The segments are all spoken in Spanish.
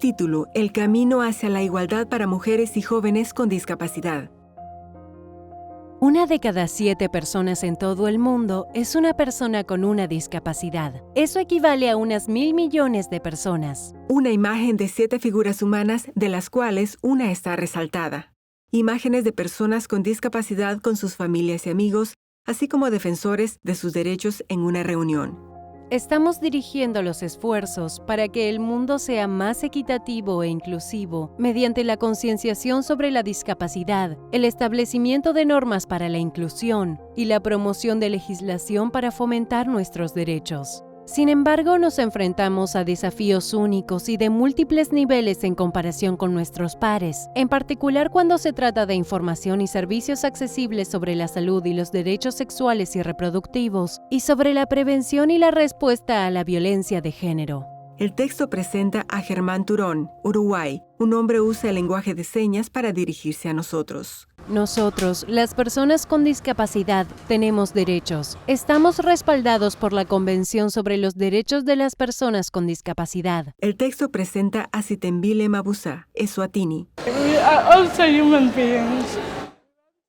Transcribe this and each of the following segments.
Título: El camino hacia la igualdad para mujeres y jóvenes con discapacidad. Una de cada 7 personas en todo el mundo es una persona con una discapacidad. Eso equivale a unas 1.000 millones de personas. Una imagen de 7 figuras humanas, de las cuales una está resaltada. Imágenes de personas con discapacidad con sus familias y amigos, así como defensores de sus derechos en una reunión. Estamos dirigiendo los esfuerzos para que el mundo sea más equitativo e inclusivo mediante la concienciación sobre la discapacidad, el establecimiento de normas para la inclusión y la promoción de legislación para fomentar nuestros derechos. Sin embargo, nos enfrentamos a desafíos únicos y de múltiples niveles en comparación con nuestros pares, en particular cuando se trata de información y servicios accesibles sobre la salud y los derechos sexuales y reproductivos, y sobre la prevención y la respuesta a la violencia de género. El texto presenta a Germán Turón, Uruguay. Un hombre usa el lenguaje de señas para dirigirse a nosotros. Nosotros, las personas con discapacidad, tenemos derechos. Estamos respaldados por la Convención sobre los Derechos de las Personas con Discapacidad. El texto presenta a Sitembile Mabuza, Eswatini. We are also human beings.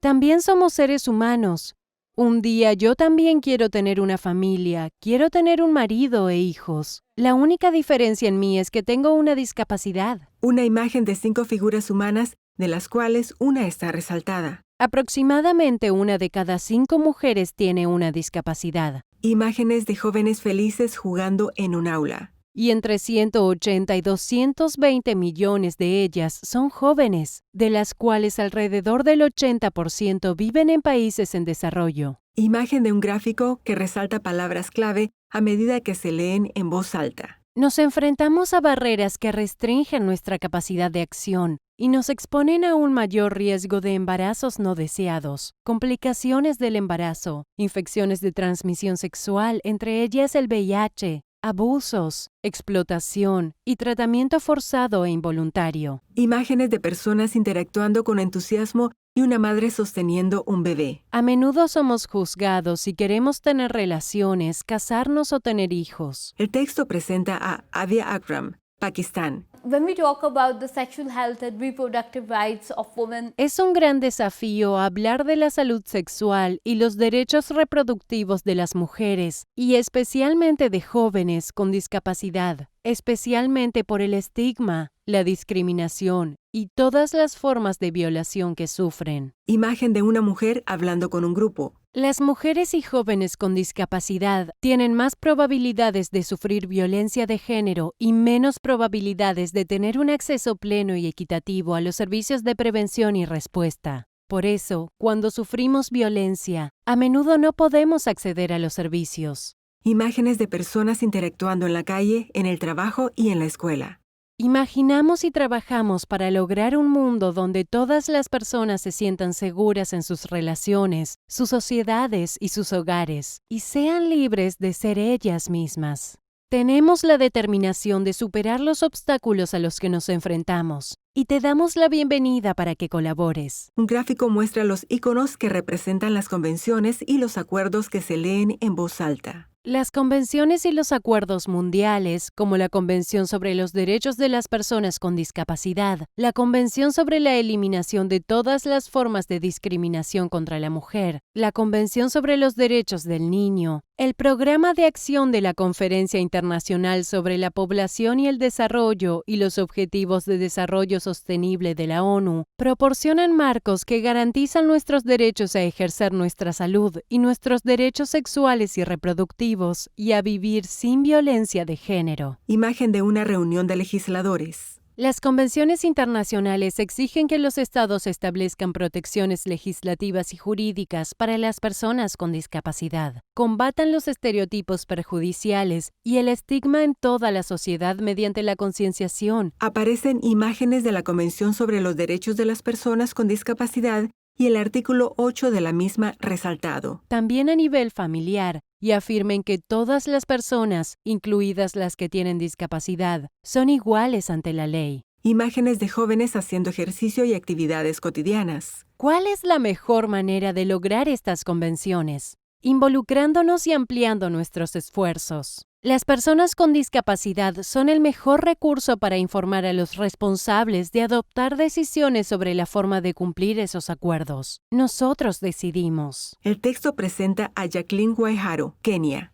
También somos seres humanos. Un día yo también quiero tener una familia, quiero tener un marido e hijos. La única diferencia en mí es que tengo una discapacidad. Una imagen de 5 figuras humanas, de las cuales una está resaltada. Aproximadamente una de cada 5 mujeres tiene una discapacidad. Imágenes de jóvenes felices jugando en un aula. Y entre 180 y 220 millones de ellas son jóvenes, de las cuales alrededor del 80% viven en países en desarrollo. Imagen de un gráfico que resalta palabras clave a medida que se leen en voz alta. Nos enfrentamos a barreras que restringen nuestra capacidad de acción y nos exponen a un mayor riesgo de embarazos no deseados, complicaciones del embarazo, infecciones de transmisión sexual, entre ellas el VIH, abusos, explotación y tratamiento forzado e involuntario. Imágenes de personas interactuando con entusiasmo y una madre sosteniendo un bebé. A menudo somos juzgados si queremos tener relaciones, casarnos o tener hijos. El texto presenta a Adia Akram, Pakistán. When we talk about the sexual health and reproductive rights of women, Es un gran desafío hablar de la salud sexual y los derechos reproductivos de las mujeres, y especialmente de jóvenes con discapacidad, especialmente por el estigma, la discriminación y todas las formas de violación que sufren. Imagen de una mujer hablando con un grupo. Las mujeres y jóvenes con discapacidad tienen más probabilidades de sufrir violencia de género y menos probabilidades de tener un acceso pleno y equitativo a los servicios de prevención y respuesta. Por eso, cuando sufrimos violencia, a menudo no podemos acceder a los servicios. Imágenes de personas interactuando en la calle, en el trabajo y en la escuela. Imaginamos y trabajamos para lograr un mundo donde todas las personas se sientan seguras en sus relaciones, sus sociedades y sus hogares, y sean libres de ser ellas mismas. Tenemos la determinación de superar los obstáculos a los que nos enfrentamos, y te damos la bienvenida para que colabores. Un gráfico muestra los iconos que representan las convenciones y los acuerdos que se leen en voz alta. Las convenciones y los acuerdos mundiales, como la Convención sobre los Derechos de las Personas con Discapacidad, la Convención sobre la Eliminación de todas las formas de discriminación contra la mujer, la Convención sobre los Derechos del Niño, el Programa de Acción de la Conferencia Internacional sobre la Población y el Desarrollo y los Objetivos de Desarrollo Sostenible de la ONU, proporcionan marcos que garantizan nuestros derechos a ejercer nuestra salud y nuestros derechos sexuales y reproductivos y a vivir sin violencia de género. Imagen de una reunión de legisladores. Las convenciones internacionales exigen que los estados establezcan protecciones legislativas y jurídicas para las personas con discapacidad, combatan los estereotipos perjudiciales y el estigma en toda la sociedad mediante la concienciación. Aparecen imágenes de la Convención sobre los Derechos de las Personas con Discapacidad y el artículo 8 de la misma resaltado. También a nivel familiar, y afirmen que todas las personas, incluidas las que tienen discapacidad, son iguales ante la ley. Imágenes de jóvenes haciendo ejercicio y actividades cotidianas. ¿Cuál es la mejor manera de lograr estas convenciones? Involucrándonos y ampliando nuestros esfuerzos. Las personas con discapacidad son el mejor recurso para informar a los responsables de adoptar decisiones sobre la forma de cumplir esos acuerdos. Nosotros decidimos. El texto presenta a Jacqueline Waiharo, Kenia.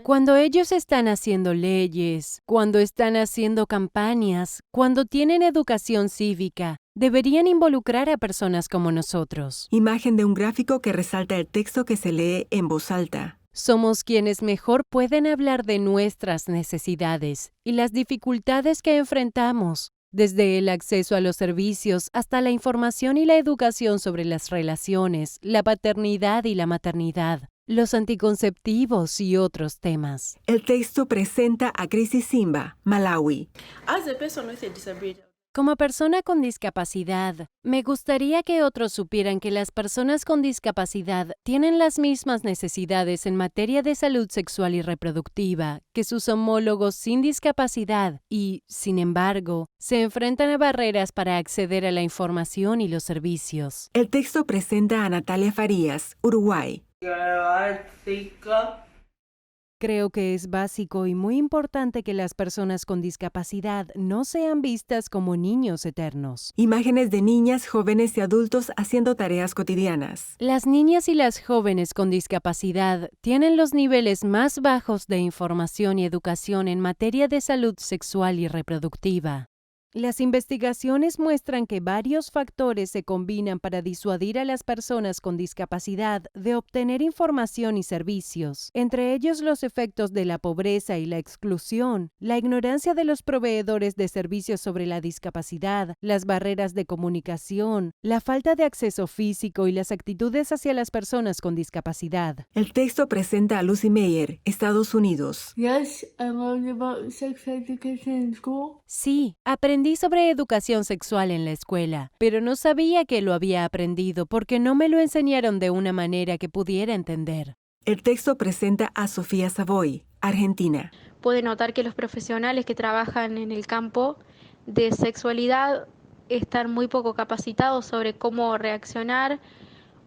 Cuando ellos están haciendo leyes, cuando están haciendo campañas, cuando tienen educación cívica, deberían involucrar a personas como nosotros. Imagen de un gráfico que resalta el texto que se lee en voz alta. Somos quienes mejor pueden hablar de nuestras necesidades y las dificultades que enfrentamos, desde el acceso a los servicios hasta la información y la educación sobre las relaciones, la paternidad y la maternidad, los anticonceptivos y otros temas. El texto presenta a Chrissy Simba, Malawi. As a person with a disability, Como persona con discapacidad, me gustaría que otros supieran que las personas con discapacidad tienen las mismas necesidades en materia de salud sexual y reproductiva que sus homólogos sin discapacidad y, sin embargo, se enfrentan a barreras para acceder a la información y los servicios. El texto presenta a Natalia Farías, Uruguay. Creo que es básico y muy importante que las personas con discapacidad no sean vistas como niños eternos. Imágenes de niñas, jóvenes y adultos haciendo tareas cotidianas. Las niñas y las jóvenes con discapacidad tienen los niveles más bajos de información y educación en materia de salud sexual y reproductiva. Las investigaciones muestran que varios factores se combinan para disuadir a las personas con discapacidad de obtener información y servicios, entre ellos los efectos de la pobreza y la exclusión, la ignorancia de los proveedores de servicios sobre la discapacidad, las barreras de comunicación, la falta de acceso físico y las actitudes hacia las personas con discapacidad. El texto presenta a Lucy Meyer, Estados Unidos. Yes, I learned about sex education in school. Sí, aprendí sobre educación sexual en la escuela, pero no sabía que lo había aprendido porque no me lo enseñaron de una manera que pudiera entender. El texto presenta a Sofía Savoy, Argentina. Puede notar que los profesionales que trabajan en el campo de sexualidad están muy poco capacitados sobre cómo reaccionar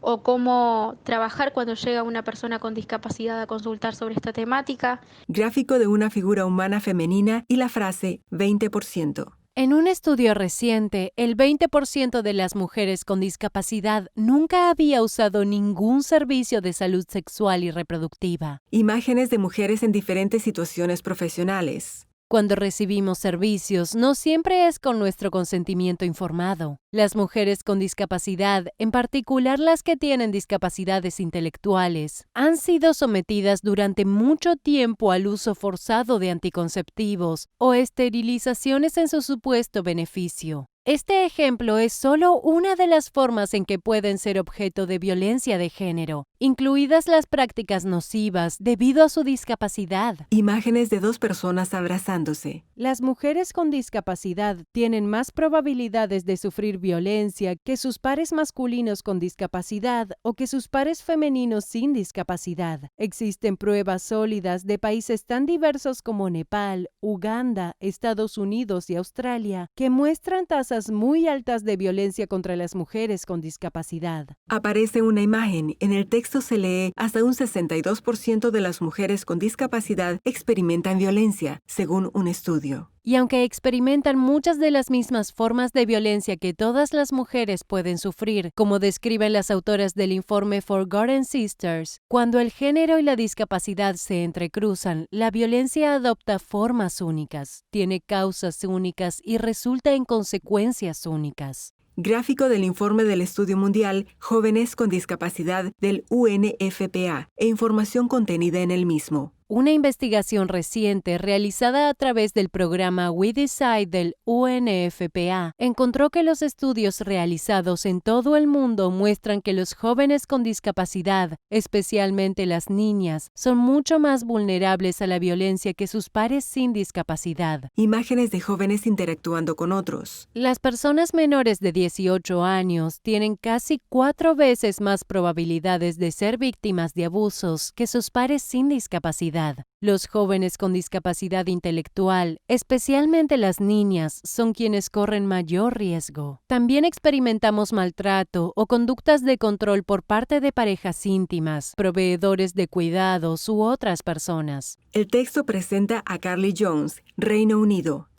o cómo trabajar cuando llega una persona con discapacidad a consultar sobre esta temática. Gráfico de una figura humana femenina y la frase 20%. En un estudio reciente, el 20% de las mujeres con discapacidad nunca había usado ningún servicio de salud sexual y reproductiva. Imágenes de mujeres en diferentes situaciones profesionales. Cuando recibimos servicios, no siempre es con nuestro consentimiento informado. Las mujeres con discapacidad, en particular las que tienen discapacidades intelectuales, han sido sometidas durante mucho tiempo al uso forzado de anticonceptivos o esterilizaciones en su supuesto beneficio. Este ejemplo es solo una de las formas en que pueden ser objeto de violencia de género, incluidas las prácticas nocivas debido a su discapacidad. Imágenes de dos personas abrazándose. Las mujeres con discapacidad tienen más probabilidades de sufrir violencia que sus pares masculinos con discapacidad o que sus pares femeninos sin discapacidad. Existen pruebas sólidas de países tan diversos como Nepal, Uganda, Estados Unidos y Australia que muestran tasas muy altas de violencia contra las mujeres con discapacidad. Aparece una imagen. En el texto se lee: hasta un 62% de las mujeres con discapacidad experimentan violencia, según un estudio. Y aunque experimentan muchas de las mismas formas de violencia que todas las mujeres pueden sufrir, como describen las autoras del informe Forgotten Sisters, cuando el género y la discapacidad se entrecruzan, la violencia adopta formas únicas, tiene causas únicas y resulta en consecuencias únicas. Gráfico del informe del Estudio Mundial Jóvenes con Discapacidad del UNFPA e información contenida en el mismo. Una investigación reciente realizada a través del programa We Decide del UNFPA encontró que los estudios realizados en todo el mundo muestran que los jóvenes con discapacidad, especialmente las niñas, son mucho más vulnerables a la violencia que sus pares sin discapacidad. Imágenes de jóvenes interactuando con otros. Las personas menores de 18 años tienen casi 4 veces más probabilidades de ser víctimas de abusos que sus pares sin discapacidad. discapacidad. Los jóvenes con discapacidad intelectual, especialmente las niñas, son quienes corren mayor riesgo. También experimentamos maltrato o conductas de control por parte de parejas íntimas, proveedores de cuidados u otras personas. El texto presenta a Carly Jones, Reino Unido.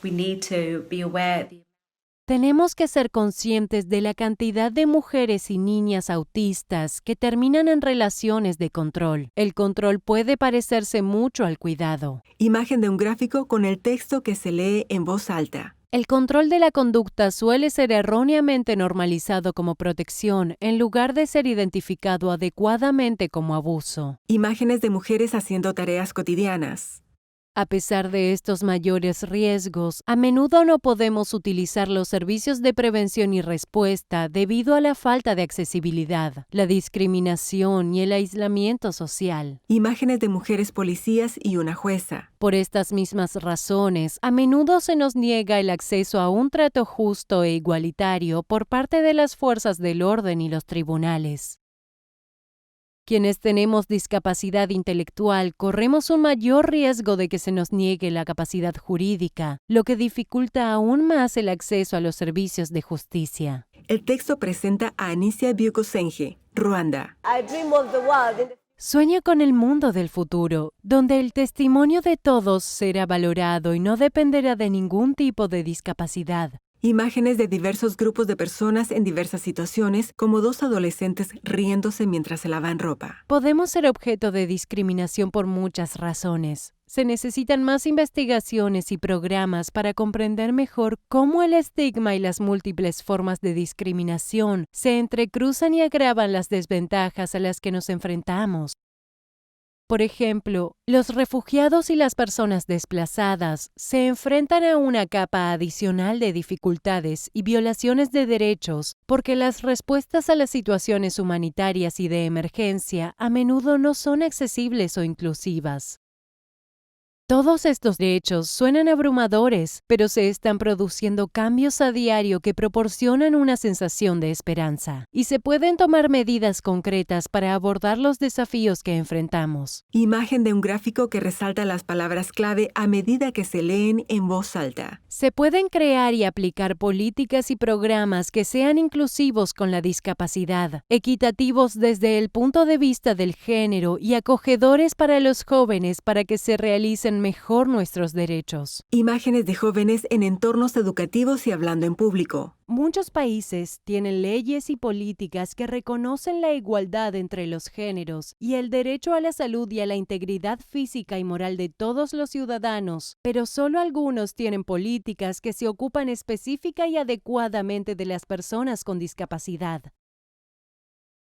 Tenemos que ser conscientes de la cantidad de mujeres y niñas autistas que terminan en relaciones de control. El control puede parecerse mucho al cuidado. Imagen de un gráfico con el texto que se lee en voz alta. El control de la conducta suele ser erróneamente normalizado como protección en lugar de ser identificado adecuadamente como abuso. Imágenes de mujeres haciendo tareas cotidianas. A pesar de estos mayores riesgos, a menudo no podemos utilizar los servicios de prevención y respuesta debido a la falta de accesibilidad, la discriminación y el aislamiento social. Imágenes de mujeres policías y una jueza. Por estas mismas razones, a menudo se nos niega el acceso a un trato justo e igualitario por parte de las fuerzas del orden y los tribunales. Quienes tenemos discapacidad intelectual corremos un mayor riesgo de que se nos niegue la capacidad jurídica, lo que dificulta aún más el acceso a los servicios de justicia. El texto presenta a Anicia Byukusenge, Ruanda. Sueña con el mundo del futuro, donde el testimonio de todos será valorado y no dependerá de ningún tipo de discapacidad. Imágenes de diversos grupos de personas en diversas situaciones, como dos adolescentes riéndose mientras se lavan ropa. Podemos ser objeto de discriminación por muchas razones. Se necesitan más investigaciones y programas para comprender mejor cómo el estigma y las múltiples formas de discriminación se entrecruzan y agravan las desventajas a las que nos enfrentamos. Por ejemplo, los refugiados y las personas desplazadas se enfrentan a una capa adicional de dificultades y violaciones de derechos porque las respuestas a las situaciones humanitarias y de emergencia a menudo no son accesibles o inclusivas. Todos estos hechos suenan abrumadores, pero se están produciendo cambios a diario que proporcionan una sensación de esperanza, y se pueden tomar medidas concretas para abordar los desafíos que enfrentamos. Imagen de un gráfico que resalta las palabras clave a medida que se leen en voz alta. Se pueden crear y aplicar políticas y programas que sean inclusivos con la discapacidad, equitativos desde el punto de vista del género y acogedores para los jóvenes para que se realicen mejor nuestros derechos. Imágenes de jóvenes en entornos educativos y hablando en público. Muchos países tienen leyes y políticas que reconocen la igualdad entre los géneros y el derecho a la salud y a la integridad física y moral de todos los ciudadanos, pero solo algunos tienen políticas que se ocupan específica y adecuadamente de las personas con discapacidad.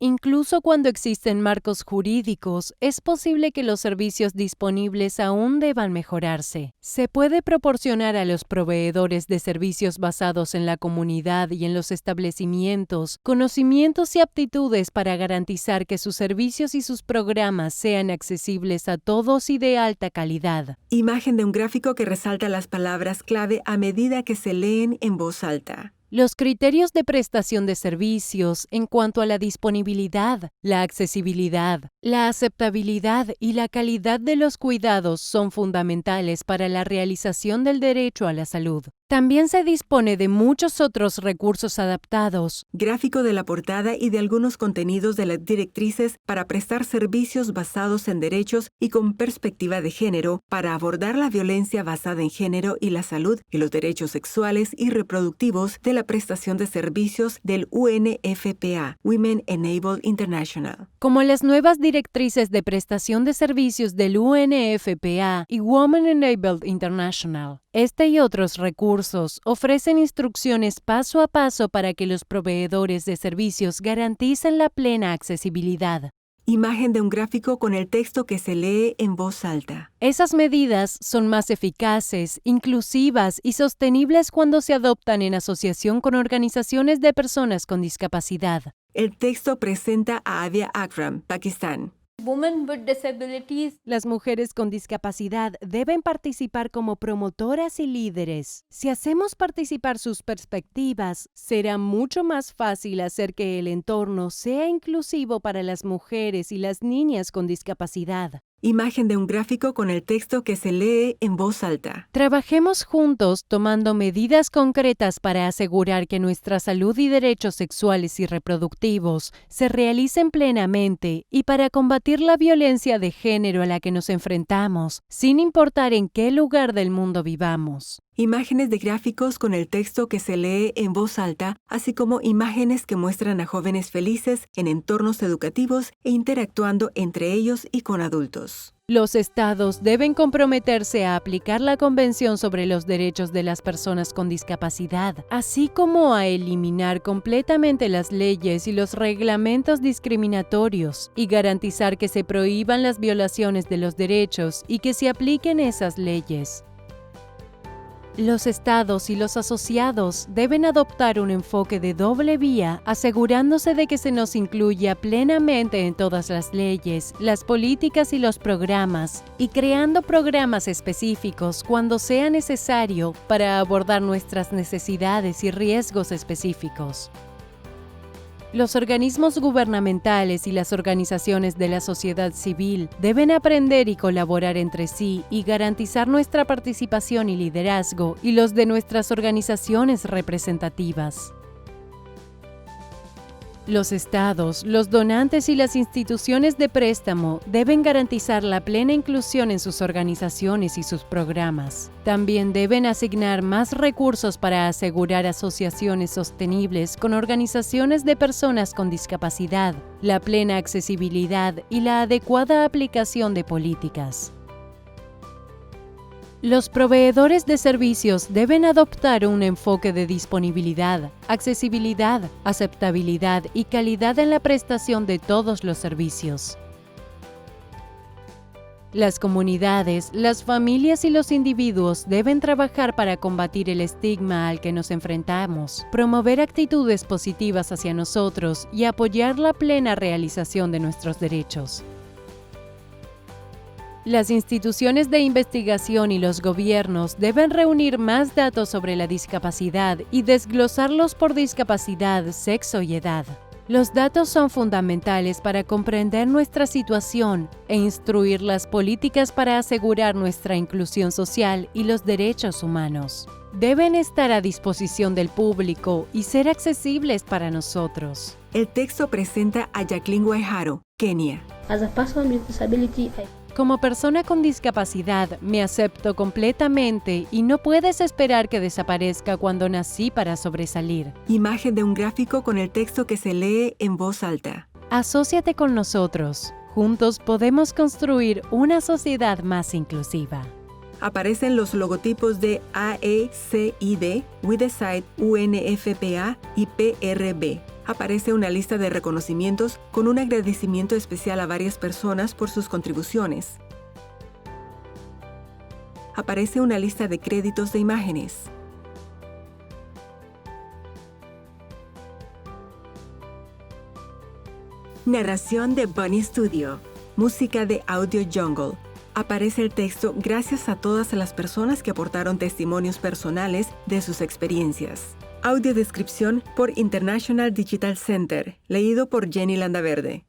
Incluso cuando existen marcos jurídicos, es posible que los servicios disponibles aún deban mejorarse. Se puede proporcionar a los proveedores de servicios basados en la comunidad y en los establecimientos conocimientos y aptitudes para garantizar que sus servicios y sus programas sean accesibles a todos y de alta calidad. Imagen de un gráfico que resalta las palabras clave a medida que se leen en voz alta. Los criterios de prestación de servicios en cuanto a la disponibilidad, la accesibilidad, la aceptabilidad y la calidad de los cuidados son fundamentales para la realización del derecho a la salud. También se dispone de muchos otros recursos adaptados. Gráfico de la portada y de algunos contenidos de las directrices para prestar servicios basados en derechos y con perspectiva de género para abordar la violencia basada en género y la salud y los derechos sexuales y reproductivos de la prestación de servicios del UNFPA, Women Enabled International. Como las nuevas directrices de prestación de servicios del UNFPA y Women Enabled International. Este y otros recursos ofrecen instrucciones paso a paso para que los proveedores de servicios garanticen la plena accesibilidad. Imagen de un gráfico con el texto que se lee en voz alta. Esas medidas son más eficaces, inclusivas y sostenibles cuando se adoptan en asociación con organizaciones de personas con discapacidad. El texto presenta a Adia Akram, Pakistán. Women with disabilities. Las mujeres con discapacidad deben participar como promotoras y líderes. Si hacemos participar sus perspectivas, será mucho más fácil hacer que el entorno sea inclusivo para las mujeres y las niñas con discapacidad. Imagen de un gráfico con el texto que se lee en voz alta. Trabajemos juntos tomando medidas concretas para asegurar que nuestra salud y derechos sexuales y reproductivos se realicen plenamente y para combatir la violencia de género a la que nos enfrentamos, sin importar en qué lugar del mundo vivamos. Imágenes de gráficos con el texto que se lee en voz alta, así como imágenes que muestran a jóvenes felices en entornos educativos e interactuando entre ellos y con adultos. Los estados deben comprometerse a aplicar la Convención sobre los Derechos de las Personas con Discapacidad, así como a eliminar completamente las leyes y los reglamentos discriminatorios y garantizar que se prohíban las violaciones de los derechos y que se apliquen esas leyes. Los estados y los asociados deben adoptar un enfoque de doble vía, asegurándose de que se nos incluya plenamente en todas las leyes, las políticas y los programas, y creando programas específicos cuando sea necesario para abordar nuestras necesidades y riesgos específicos. Los organismos gubernamentales y las organizaciones de la sociedad civil deben aprender y colaborar entre sí y garantizar nuestra participación y liderazgo y los de nuestras organizaciones representativas. Los estados, los donantes y las instituciones de préstamo deben garantizar la plena inclusión en sus organizaciones y sus programas. También deben asignar más recursos para asegurar asociaciones sostenibles con organizaciones de personas con discapacidad, la plena accesibilidad y la adecuada aplicación de políticas. Los proveedores de servicios deben adoptar un enfoque de disponibilidad, accesibilidad, aceptabilidad y calidad en la prestación de todos los servicios. Las comunidades, las familias y los individuos deben trabajar para combatir el estigma al que nos enfrentamos, promover actitudes positivas hacia nosotros y apoyar la plena realización de nuestros derechos. Las instituciones de investigación y los gobiernos deben reunir más datos sobre la discapacidad y desglosarlos por discapacidad, sexo y edad. Los datos son fundamentales para comprender nuestra situación e instruir las políticas para asegurar nuestra inclusión social y los derechos humanos. Deben estar a disposición del público y ser accesibles para nosotros. El texto presenta a Jacqueline Waiharo, Kenia. As a person with disability, Como persona con discapacidad, me acepto completamente y no puedes esperar que desaparezca cuando nací para sobresalir. Imagen de un gráfico con el texto que se lee en voz alta. Asóciate con nosotros. Juntos podemos construir una sociedad más inclusiva. Aparecen los logotipos de AECID, We Decide, UNFPA y PRB. Aparece una lista de reconocimientos con un agradecimiento especial a varias personas por sus contribuciones. Aparece una lista de créditos de imágenes. Narración de Bunny Studio. Música de Audio Jungle. Aparece el texto gracias a todas las personas que aportaron testimonios personales de sus experiencias. Audiodescripción por International Digital Center, leído por Jenny Landaverde.